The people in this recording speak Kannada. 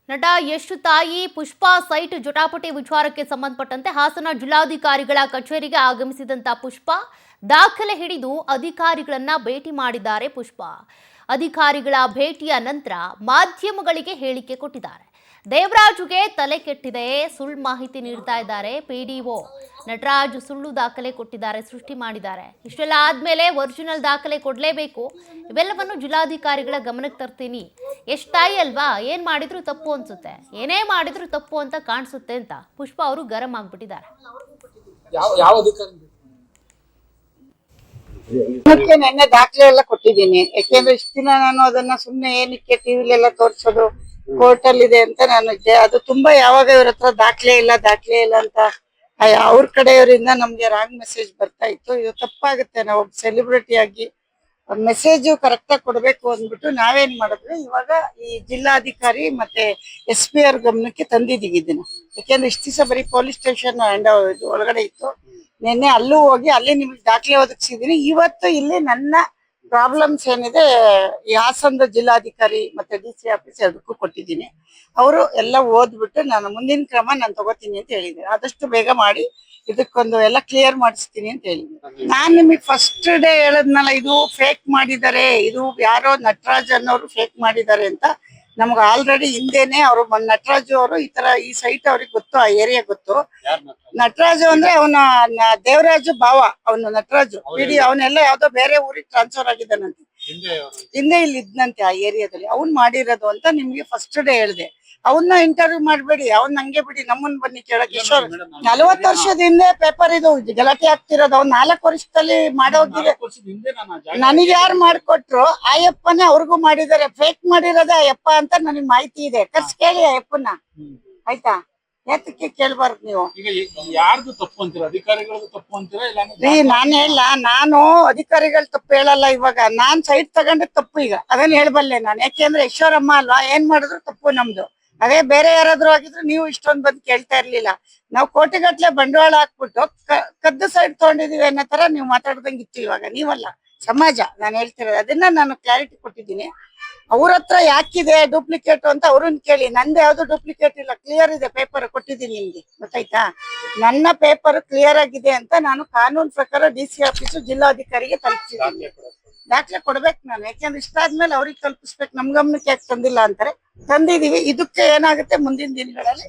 ನಟ ಯಶ್ ತಾಯಿ ಪುಷ್ಪಾ ಸೈಟ್ ಜಟಾಪಟಿ ವಿಚಾರಕ್ಕೆ ಸಂಬಂಧಪಟ್ಟಂತೆ ಹಾಸನ ಜಿಲ್ಲಾಧಿಕಾರಿಗಳ ಕಚೇರಿಗೆ ಆಗಮಿಸಿದಂತ ಪುಷ್ಪಾ ದಾಖಲೆ ಹಿಡಿದು ಅಧಿಕಾರಿಗಳನ್ನ ಭೇಟಿ ಮಾಡಿದ್ದಾರೆ. ಪುಷ್ಪಾ ಅಧಿಕಾರಿಗಳ ಭೇಟಿಯ ನಂತರ ಮಾಧ್ಯಮಗಳಿಗೆ ಹೇಳಿಕೆ ಕೊಟ್ಟಿದ್ದಾರೆ. ದೇವರಾಜುಗೆ ತಲೆ ಕೆಟ್ಟಿದೆ, ಸುಳ್ಳು ಮಾಹಿತಿ ನೀಡ್ತಾ ಇದ್ದಾರೆ. ಪಿಡಿಒ ನಟರಾಜ್ ಸುಳ್ಳು ದಾಖಲೆ ಕೊಟ್ಟಿದ್ದಾರೆ, ಸೃಷ್ಟಿ ಮಾಡಿದ್ದಾರೆ. ಇಷ್ಟೆಲ್ಲ ಆದ್ಮೇಲೆ ಒರಿಜಿನಲ್ ದಾಖಲೆ ಕೊಡಲೇಬೇಕು. ಇವೆಲ್ಲವನ್ನು ಜಿಲ್ಲಾಧಿಕಾರಿಗಳ ಗಮನಕ್ಕೆ ತರ್ತೀನಿ. ಎಷ್ಟು ತಾಯಿ ಅಲ್ವಾ, ಏನ್ ಮಾಡಿದ್ರು ತಪ್ಪು ಅನ್ಸುತ್ತೆ, ಏನೇ ಮಾಡಿದ್ರು ತಪ್ಪು ಅಂತ ಕಾಣಿಸುತ್ತೆ ಅಂತ ಪುಷ್ಪಾ ಅವರು ಗರಂ ಆಗ್ಬಿಟ್ಟಿದ್ದಾರೆ. ನೆನ್ನೆ ದಾಖಲೆ ಎಲ್ಲ ಕೊಟ್ಟಿದ್ದೀನಿ. ಯಾಕೆಂದ್ರೆ ಇಷ್ಟ ದಿನ ನಾನು ಅದನ್ನ ಸುಮ್ನೆ ಏನಕ್ಕೆ ಟಿವಿಲೆಲ್ಲ ತೋರ್ಸೋದು, ಕೋರ್ಟ್ ಅಲ್ಲಿ ಇದೆ ಅಂತ ನಾನು ಅದು ತುಂಬಾ ಯಾವಾಗ ಇವ್ರ ಹತ್ರ ದಾಖಲೆ ಇಲ್ಲ ಅಂತ ಅವ್ರ ಕಡೆಯವರಿಂದ ನಮ್ಗೆ ರಾಂಗ್ ಮೆಸೇಜ್ ಬರ್ತಾ ಇತ್ತು. ಇದು ತಪ್ಪಾಗುತ್ತೆ. ನಾವು ಒಬ್ಬ ಸೆಲೆಬ್ರಿಟಿ ಆಗಿ ಮೆಸೇಜ್ ಕರೆಕ್ಟ್ ಆಗಿ ಕೊಡ್ಬೇಕು ಅಂದ್ಬಿಟ್ಟು ನಾವೇನ್ ಮಾಡಿದ್ವಿ, ಇವಾಗ ಈ ಜಿಲ್ಲಾಧಿಕಾರಿ ಮತ್ತೆ SP ಅವ್ರ ಗಮನಕ್ಕೆ ತಂದಿದ್ದೀವಿ ಇದನ್ನ. ಯಾಕೆಂದ್ರೆ ಇಷ್ಟ ದಿವಸ ಬರೀ ಪೊಲೀಸ್ ಸ್ಟೇಷನ್ ಒಳಗಡೆ ಇತ್ತು. ನಿನ್ನೆ ಅಲ್ಲೂ ಹೋಗಿ ಅಲ್ಲಿ ನಿಮ್ಗೆ ದಾಖಲೆ ಒದಗಿಸಿದೀನಿ. ಇವತ್ತು ಇಲ್ಲಿ ನನ್ನ ಪ್ರಾಬ್ಲಮ್ಸ್ ಏನಿದೆ ಈ ಹಾಸನದ ಜಿಲ್ಲಾಧಿಕಾರಿ ಮತ್ತೆ DC ಆಫೀಸ್ ಎರಡಕ್ಕೂ ಕೊಟ್ಟಿದ್ದೀನಿ. ಅವರು ಎಲ್ಲ ಓದ್ಬಿಟ್ಟು ನಾನು ಮುಂದಿನ ಕ್ರಮ ನಾನು ತಗೋತೀನಿ ಅಂತ ಹೇಳಿದ್ದೀನಿ. ಆದಷ್ಟು ಬೇಗ ಮಾಡಿ ಇದಕ್ಕೊಂದು ಎಲ್ಲ ಕ್ಲಿಯರ್ ಮಾಡಿಸ್ತೀನಿ ಅಂತ ಹೇಳಿದ್ದೀನಿ. ನಾನ್ ನಿಮಗೆ ಫಸ್ಟ್ ಡೇ ಹೇಳದ್ನಲ್ಲ, ಇದು ಫೇಕ್ ಮಾಡಿದ್ದಾರೆ, ಇದು ಯಾರೋ ನಟರಾಜ್ ಅನ್ನೋರು ಫೇಕ್ ಮಾಡಿದ್ದಾರೆ ಅಂತ. ನಮ್ಗೆ ಆಲ್ರೆಡಿ ಹಿಂದೆನೆ ಅವರು ನಟರಾಜು ಅವರು ಈ ಸೈಟ್ ಅವ್ರಿಗೆ ಗೊತ್ತು, ಆ ಏರಿಯಾ ಗೊತ್ತು. ನಟರಾಜು ಅಂದ್ರೆ ಅವನ ದೇವರಾಜು ಭಾವ, ಅವನು ನಟರಾಜು ಇಡೀ ಅವನೆಲ್ಲ ಯಾವ್ದೋ ಬೇರೆ ಊರಿಗೆ ಟ್ರಾನ್ಸ್ಫರ್ ಆಗಿದ್ದಾನಂತೆ. ಹಿಂದೆ ಇಲ್ಲಿ ಇದ್ನಂತೆ ಆ ಏರಿಯಾದಲ್ಲಿ. ಅವ್ನ್ ಮಾಡಿರೋದು ಅಂತ ನಿಮ್ಗೆ ಫಸ್ಟ್ ಡೇ ಹೇಳಿದೆ. ಅವನ್ನ ಇಂಟರ್ವ್ಯೂ ಮಾಡ್ಬೇಡಿ, ಅವ್ನ ಹಂಗೆ ಬಿಡಿ, ನಮ್ಮನ್ ಬನ್ನಿ ಕೇಳಕ್. ಈಶ್ವರ್ 40 ವರ್ಷದ ಹಿಂದೆ ಪೇಪರ್ ಇದು ಗಲಾಟೆ ಆಗ್ತಿರೋದು. ಅವ್ನ್ 4 ವರ್ಷದಲ್ಲಿ ಮಾಡೋಗಿದೆ. ನನಗೆ ಯಾರು ಮಾಡ್ಕೊಟ್ರು ಆಯಪ್ಪನೇ ಅವ್ರಿಗೂ ಮಾಡಿದಾರೆ. ಫೇಕ್ ಮಾಡಿರೋದೇ ಅಯ್ಯಪ್ಪ ಅಂತ ನನಗೆ ಮಾಹಿತಿ ಇದೆ. ಕರ್ಸ್ ಕೇಳಿ ಅಯ್ಯಪ್ಪನ, ಆಯ್ತಾ? ಯಾತಕ್ಕೆ ಕೇಳ್ಬಾರ್ದು ನೀವು? ಯಾರ್ದು ತಪ್ಪು ಅಂತೀರಾ? ಅಧಿಕಾರಿಗಳದ್ದು ತಪ್ಪು ಅಂತೀರಾ? ನಾನು ಹೇಳ, ನಾನು ಅಧಿಕಾರಿಗಳು ತಪ್ಪು ಹೇಳಲ್ಲ. ಇವಾಗ ನಾನ್ ಸೈಟ್ ತಗೊಂಡೆ ತಪ್ಪು. ಈಗ ಅದನ್ನ ಹೇಳ್ಬಲ್ಲೆ ನಾನು. ಯಾಕೆಂದ್ರೆ ಈಶ್ವರಮ್ಮ ಅಲ್ವಾ, ಏನ್ ಮಾಡಿದ್ರು ತಪ್ಪು ನಮ್ದು. ಅದೇ ಬೇರೆ ಯಾರಾದ್ರೂ ಆಗಿದ್ರು ನೀವು ಇಷ್ಟೊಂದು ಬಂದು ಕೇಳ್ತಾ ಇರ್ಲಿಲ್ಲ. ನಾವು ಕೋಟಿಗಟ್ಲೆ ಬಂಡವಾಳ ಹಾಕ್ಬಿಟ್ಟು ಕದ್ದು ಸೈಡ್ ತಗೊಂಡಿದೀವಿ ಅನ್ನೋ ತರ ನೀವು ಮಾತಾಡ್ದಂಗಿತ್ತು. ಇವಾಗ ನೀವಲ್ಲ, ಸಮಾಜ ನಾನು ಹೇಳ್ತಿರೋದು. ಅದನ್ನ ನಾನು ಕ್ಲಾರಿಟಿ ಕೊಟ್ಟಿದ್ದೀನಿ. ಅವ್ರ ಹತ್ರ ಯಾಕಿದೆ ಡೂಪ್ಲಿಕೇಟ್ ಅಂತ ಅವ್ರನ್ನ ಕೇಳಿ. ನಂದು ಯಾವ್ದು ಡೂಪ್ಲಿಕೇಟ್ ಇಲ್ಲ, ಕ್ಲಿಯರ್ ಇದೆ. ಪೇಪರ್ ಕೊಟ್ಟಿದ್ದೀನಿ ನಿಮ್ಗೆ, ಗೊತ್ತಾಯ್ತಾ? ನನ್ನ ಪೇಪರ್ ಕ್ಲಿಯರ್ ಆಗಿದೆ ಅಂತ ನಾನು ಕಾನೂನು ಪ್ರಕಾರ DC ಆಫೀಸು ಜಿಲ್ಲಾಧಿಕಾರಿಗೆ ತಲುಪಿಸಿದ್ದೀನಿ. ದಾಖಲೆ ಕೊಡ್ಬೇಕು ನಾನು. ಯಾಕೆಂದ್ರೆ ಇಷ್ಟ ಆದ್ಮೇಲೆ ಅವ್ರಿಗೆ ತಲುಪಿಸ್ಬೇಕು. ನಮ್ ಗಮನಕ್ಕೆ ಯಾಕೆ ತಂದಿಲ್ಲ ಅಂತಾರೆ. ತಂದಿದೀವಿ. ಇದಕ್ಕೆ ಏನಾಗುತ್ತೆ ಮುಂದಿನ ದಿನಗಳಲ್ಲಿ